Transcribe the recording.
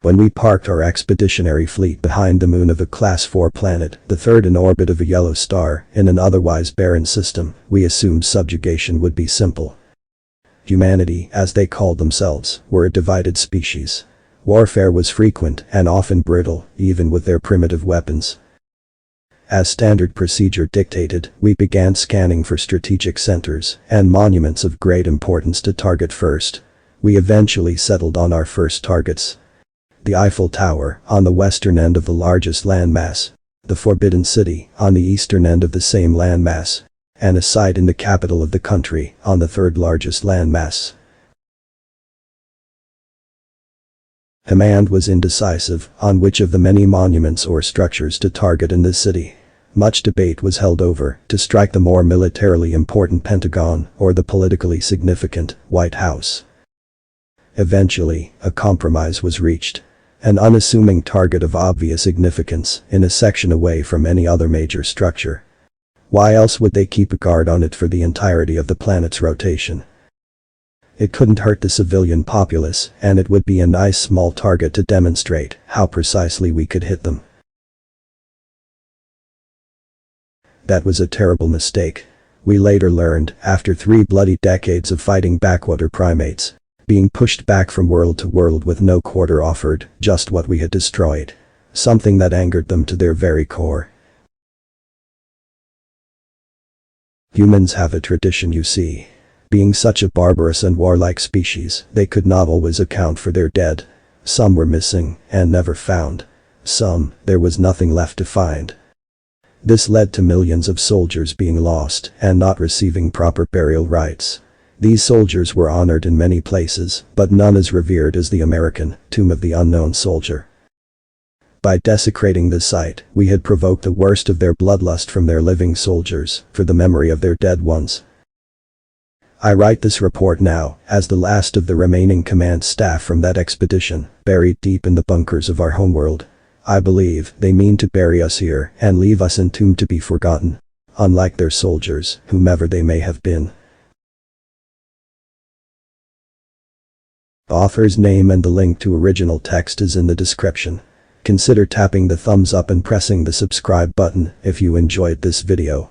When we parked our expeditionary fleet behind the moon of a Class 4 planet, the third in orbit of a yellow star, in an otherwise barren system, we assumed subjugation would be simple. Humanity, as they called themselves, were a divided species. Warfare was frequent and often brutal, even with their primitive weapons. As standard procedure dictated, we began scanning for strategic centers and monuments of great importance to target first. We eventually settled on our first targets. The Eiffel Tower, on the western end of the largest landmass, the Forbidden City, on the eastern end of the same landmass, and a site in the capital of the country, on the third largest landmass. Command was indecisive on which of the many monuments or structures to target in this city. Much debate was held over to strike the more militarily important Pentagon or the politically significant White House. Eventually, a compromise was reached. An unassuming target of obvious significance in a section away from any other major structure. Why else would they keep a guard on it for the entirety of the planet's rotation? It couldn't hurt the civilian populace, and it would be a nice small target to demonstrate how precisely we could hit them. That was a terrible mistake. We later learned, after 3 bloody decades of fighting backwater primates, being pushed back from world to world with no quarter offered, just what we had destroyed. Something that angered them to their very core. Humans have a tradition, you see. Being such a barbarous and warlike species, they could not always account for their dead. Some were missing and never found. Some, there was nothing left to find. This led to millions of soldiers being lost and not receiving proper burial rites. These soldiers were honored in many places, but none as revered as the American Tomb of the Unknown Soldier. By desecrating the site, we had provoked the worst of their bloodlust from their living soldiers, for the memory of their dead ones. I write this report now, as the last of the remaining command staff from that expedition, buried deep in the bunkers of our homeworld. I believe they mean to bury us here and leave us entombed to be forgotten, unlike their soldiers, whomever they may have been. The author's name and the link to original text is in the description. Consider tapping the thumbs up and pressing the subscribe button if you enjoyed this video.